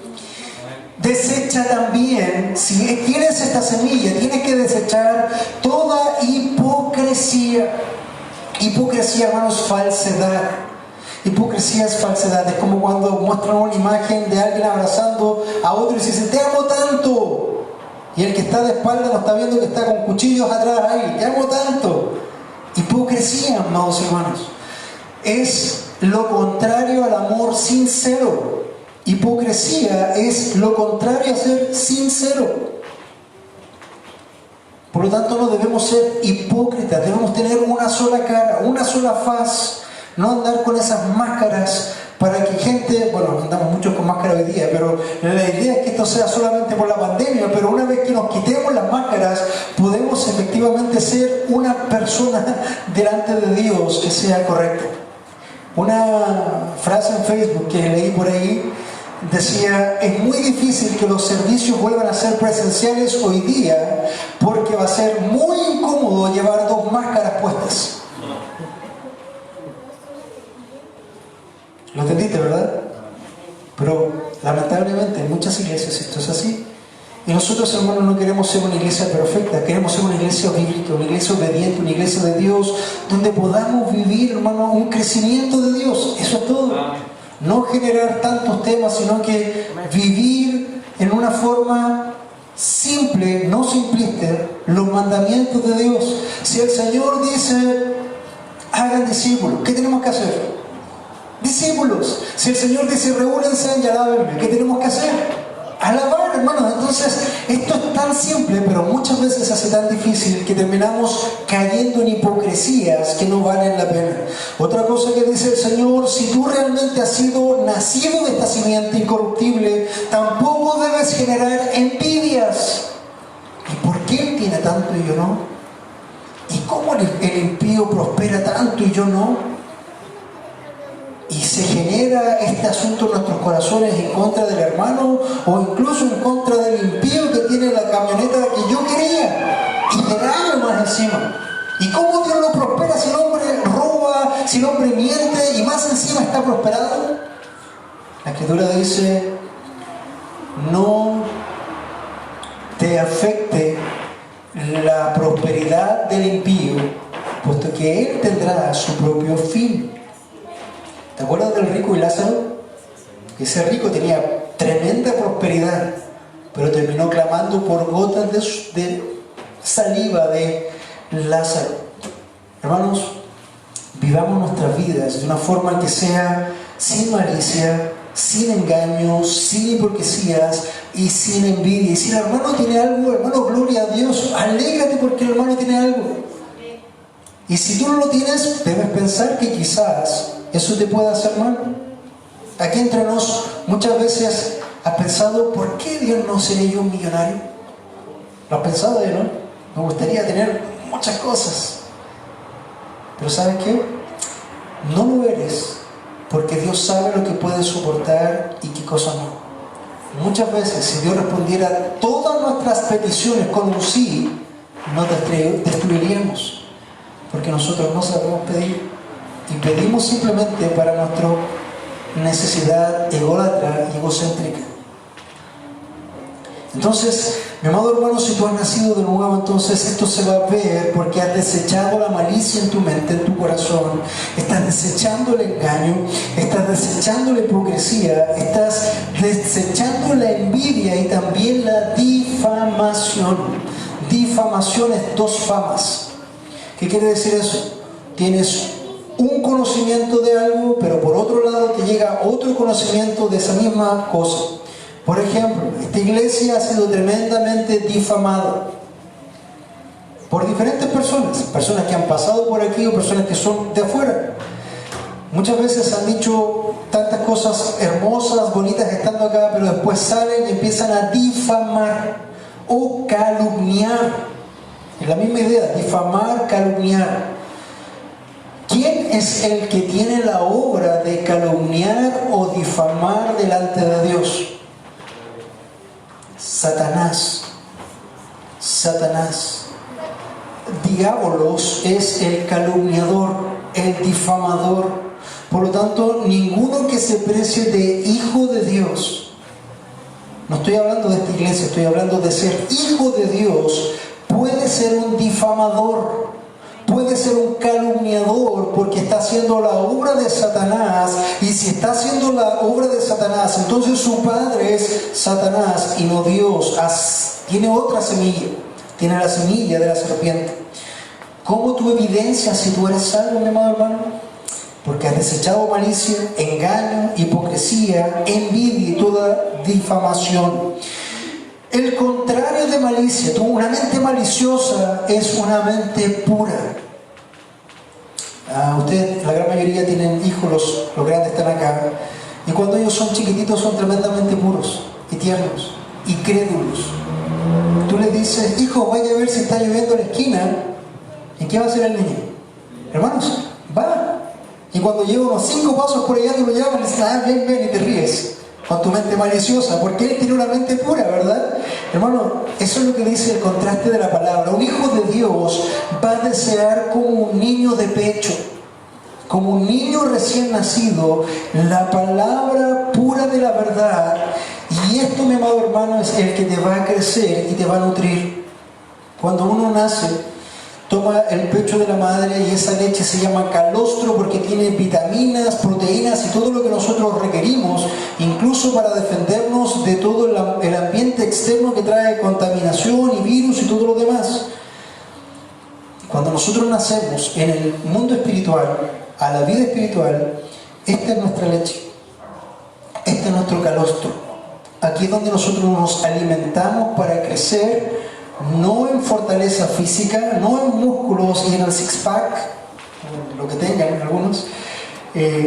Desecha también, si tienes esta semilla, tienes que desechar toda hipocresía. Hipocresía, hermanos, falsedad. Hipocresía es falsedad. Es como cuando muestran una imagen de alguien abrazando a otro y se dice, te amo tanto. Y el que está de espalda no está viendo que está con cuchillos atrás ahí. Te amo tanto. Hipocresía, amados hermanos, es lo contrario al amor sincero. Hipocresía es lo contrario a ser sincero. Por lo tanto, no debemos ser hipócritas, debemos tener una sola cara, una sola faz, no andar con esas máscaras para que gente, bueno, andamos mucho con máscara hoy día, pero la idea es que esto sea solamente por la pandemia, pero una vez que nos quitemos las máscaras, podemos efectivamente ser una persona delante de Dios que sea correcta. Una frase en Facebook que leí por ahí decía: es muy difícil que los servicios vuelvan a ser presenciales hoy día porque va a ser muy incómodo llevar dos máscaras puestas. ¿Lo entendiste, verdad? Pero lamentablemente en muchas iglesias esto es así. Y nosotros, hermanos, no queremos ser una iglesia perfecta, queremos ser una iglesia bíblica, una iglesia obediente, una iglesia de Dios, donde podamos vivir, hermano, un crecimiento de Dios. Eso es todo. No generar tantos temas, sino que vivir en una forma simple, no simplista, los mandamientos de Dios. Si el Señor dice, hagan discípulos, ¿qué tenemos que hacer? Discípulos. Si el Señor dice, reúnense y alábenme, ¿qué tenemos que hacer? Alabar, hermanos. Entonces, esto es tan simple, pero muchas veces se hace tan difícil que terminamos cayendo en hipocresías que no valen la pena. Otra cosa que dice el Señor: si tú realmente has sido nacido de esta simiente incorruptible, tampoco debes generar envidias. ¿Y por qué Él tiene tanto y yo no? ¿Y cómo el impío prospera tanto y yo no? Y se genera este asunto en nuestros corazones en contra del hermano o incluso en contra del impío que tiene la camioneta que yo quería y del año más encima. ¿Y cómo Dios lo prospera si el hombre roba, si el hombre miente y más encima está prosperado? La Escritura dice: no te afecte la prosperidad del impío, puesto que él tendrá su propio fin. ¿Te acuerdas del rico y Lázaro? Ese rico tenía tremenda prosperidad, pero terminó clamando por gotas de saliva de Lázaro. Hermanos, vivamos nuestras vidas de una forma que sea sin malicia, sin engaños, sin hipocresías y sin envidia. Y si el hermano tiene algo, hermano, gloria a Dios, alégrate porque el hermano tiene algo. Y si tú no lo tienes, debes pensar que quizás eso te puede hacer mal. Aquí entre nos, muchas veces has pensado: ¿por qué Dios no seré yo un millonario? ¿Lo has pensado, no? Me gustaría tener muchas cosas. Pero ¿sabes qué? No lo eres, porque Dios sabe lo que puedes soportar y qué cosas no. Muchas veces, si Dios respondiera todas nuestras peticiones con un sí, no destruiríamos, porque nosotros no sabemos pedir. Y pedimos simplemente para nuestra necesidad ególatra y egocéntrica. Entonces, mi amado hermano, si tú has nacido de nuevo, entonces esto se va a ver porque has desechado la malicia en tu mente, en tu corazón. Estás desechando el engaño, estás desechando la hipocresía, estás desechando la envidia y también la difamación. Difamación es dos famas. ¿Qué quiere decir eso? Tienes un conocimiento de algo, pero por otro lado te llega otro conocimiento de esa misma cosa. Por ejemplo, esta iglesia ha sido tremendamente difamada por diferentes personas que han pasado por aquí o personas que son de afuera. Muchas veces han dicho tantas cosas hermosas, bonitas estando acá, pero después salen y empiezan a difamar o calumniar. Es la misma idea: difamar, calumniar. ¿Quién es el que tiene la obra de calumniar o difamar delante de Dios? Satanás. Satanás. Diabolos es el calumniador, el difamador. Por lo tanto, ninguno que se precie de hijo de Dios, no estoy hablando de esta iglesia, estoy hablando de ser hijo de Dios, puede ser un difamador. Puede ser un calumniador porque está haciendo la obra de Satanás, y si está haciendo la obra de Satanás, entonces su padre es Satanás y no Dios. Tiene otra semilla, tiene la semilla de la serpiente. ¿Cómo tú evidencias si tú eres salvo, mi amado hermano? porque has desechado malicia, engaño, hipocresía, envidia y toda difamación. El contrario de malicia, una mente maliciosa es una mente pura. Ustedes, la gran mayoría tienen hijos, los grandes están acá, y cuando ellos son chiquititos son tremendamente puros y tiernos y crédulos. Tú les dices, hijo, vaya a ver si está lloviendo en la esquina, ¿y qué va a hacer el niño? Hermanos, va. Y cuando lleva unos 5 pasos por allá, tú lo llamas y le dices, ven, ven, y te ríes con tu mente maliciosa, porque él tiene una mente pura, ¿verdad? Hermano, eso es lo que dice el contraste de la palabra. Un hijo de Dios va a desear como un niño de pecho, como un niño recién nacido, la palabra pura de la verdad. Y esto, mi amado hermano, es el que te va a crecer y te va a nutrir. Cuando uno nace, toma el pecho de la madre y esa leche se llama calostro porque tiene vitaminas, proteínas y todo lo que nosotros requerimos, incluso para defendernos de todo el ambiente externo que trae contaminación y virus y todo lo demás. Cuando nosotros nacemos en el mundo espiritual, a la vida espiritual, esta es nuestra leche, este es nuestro calostro. Aquí es donde nosotros nos alimentamos para crecer, no en fortaleza física, no en músculos y en el six-pack, lo que tengan algunos,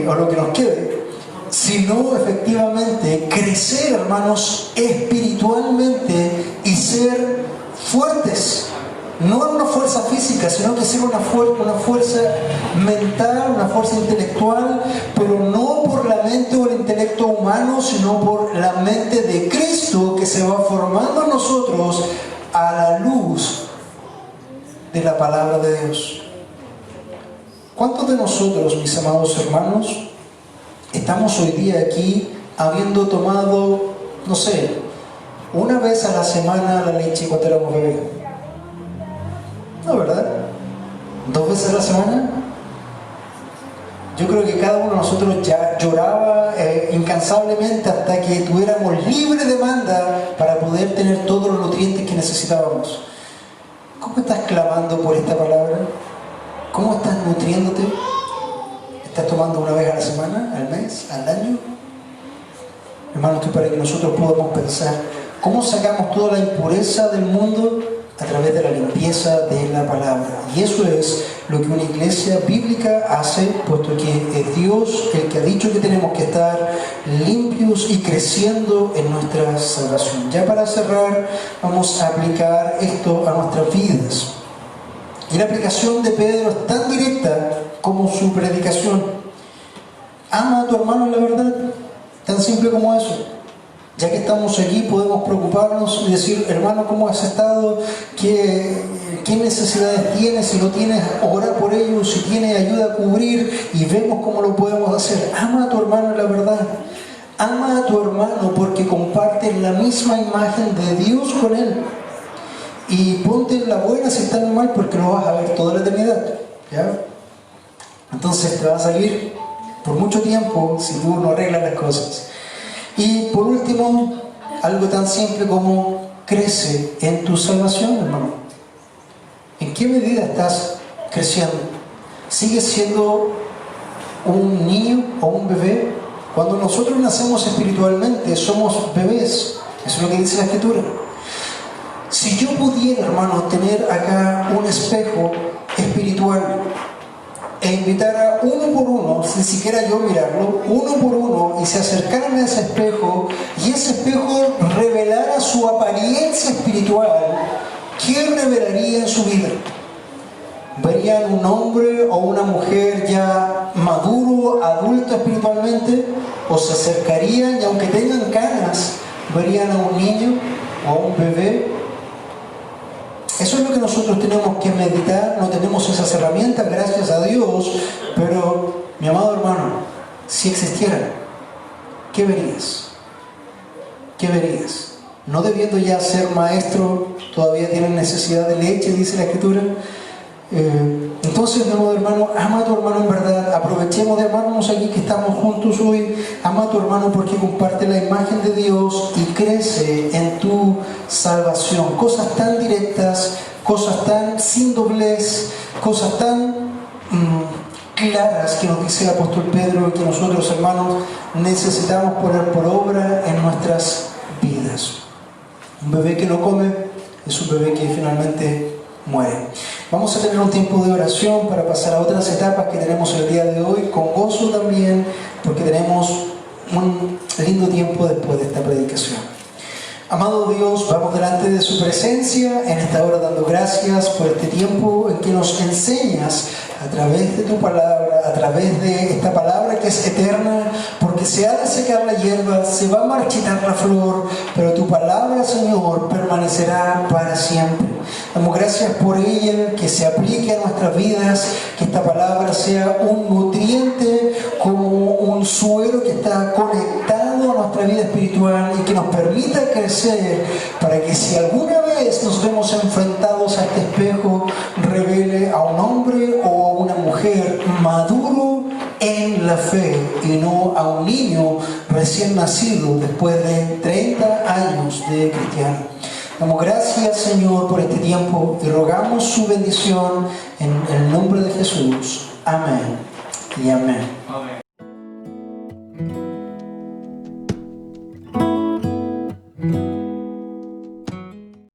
o lo que nos quede, sino efectivamente crecer, hermanos, espiritualmente y ser fuertes. No en una fuerza física, sino que ser una fuerza mental, una fuerza intelectual, pero no por la mente o el intelecto humano, sino por la mente de Cristo que se va formando en nosotros a la luz de la palabra de Dios. ¿Cuántos de nosotros, mis amados hermanos, estamos hoy día aquí habiendo tomado, no sé, una vez a la semana la leche cuando éramos bebés? No, ¿verdad? 2 veces a la semana. Yo creo que cada uno de nosotros ya lloraba incansablemente hasta que tuviéramos libre demanda para poder tener todos los nutrientes que necesitábamos. ¿Cómo estás clamando por esta palabra? ¿Cómo estás nutriéndote? ¿Estás tomando una vez a la semana, al mes, al año? Hermano, esto es para que nosotros podamos pensar cómo sacamos toda la impureza del mundo a través de la limpieza de la palabra. Y eso es lo que una iglesia bíblica hace, puesto que es Dios el que ha dicho que tenemos que estar limpios y creciendo en nuestra salvación. Ya para cerrar, vamos a aplicar esto a nuestras vidas. Y la aplicación de Pedro es tan directa como su predicación. Ama a tu hermano en la verdad, tan simple como eso. Ya que estamos aquí, podemos preocuparnos y decir, hermano, ¿cómo has estado? ¿Qué necesidades tienes? Si no tienes, ora por ellos. Si tienes, ayuda a cubrir. Y vemos cómo lo podemos hacer. Ama a tu hermano en la verdad. Ama a tu hermano porque comparten la misma imagen de Dios con él. Y ponte en la buena si está en la mal, porque lo vas a ver toda la eternidad. ¿Ya? Entonces te va a salir por mucho tiempo si tú no arreglas las cosas. Y por último, algo tan simple como crece en tu salvación, hermano. ¿En qué medida estás creciendo? ¿Sigues siendo un niño o un bebé? Cuando nosotros nacemos espiritualmente, somos bebés. Eso es lo que dice la Escritura. Si yo pudiera, hermano, tener acá un espejo espiritual e invitar a uno por uno, sin siquiera yo mirarlo, uno por uno, y se acercaran a ese espejo, y ese espejo revelara su apariencia espiritual, ¿qué revelaría en su vida? ¿Verían un hombre o una mujer ya maduro, adulto espiritualmente? ¿O se acercarían y aunque tengan canas, verían a un niño o a un bebé? Eso es lo que nosotros tenemos que meditar. No tenemos esas herramientas, gracias a Dios, pero, mi amado hermano, si existieran, ¿qué verías? ¿Qué verías? No debiendo ya ser maestro, todavía tienen necesidad de leche, dice la Escritura. Entonces, mi amado hermano, ama a tu hermano en verdad. Aprovechemos de amarnos aquí que estamos juntos hoy. Ama a tu hermano porque comparte la imagen de Dios y crece en tu salvación. Cosas tan directas, cosas tan sin doblez, cosas tan claras que nos dice el apóstol Pedro y que nosotros, hermanos, necesitamos poner por obra en nuestras vidas. Un bebé que no come es un bebé que finalmente muere. Vamos a tener un tiempo de oración para pasar a otras etapas que tenemos el día de hoy, con gozo también, porque tenemos un lindo tiempo después de esta predicación. Amado Dios, vamos delante de su presencia en esta hora dando gracias por este tiempo en que nos enseñas a través de tu palabra, a través de esta palabra que es eterna, porque se ha de secar la hierba, se va a marchitar la flor, pero tu palabra, Señor, permanecerá para siempre. Damos gracias por ella, que se aplique a nuestras vidas, que esta palabra sea un nutriente como un suelo que está conectado a nuestra vida espiritual y que nos permita crecer para que si alguna vez nos vemos enfrentados a este espejo, revele a un hombre o a una mujer maduro en la fe y no a un niño recién nacido después de 30 años de cristiano. Damos gracias, Señor, por este tiempo y rogamos su bendición en el nombre de Jesús. Amén y amén.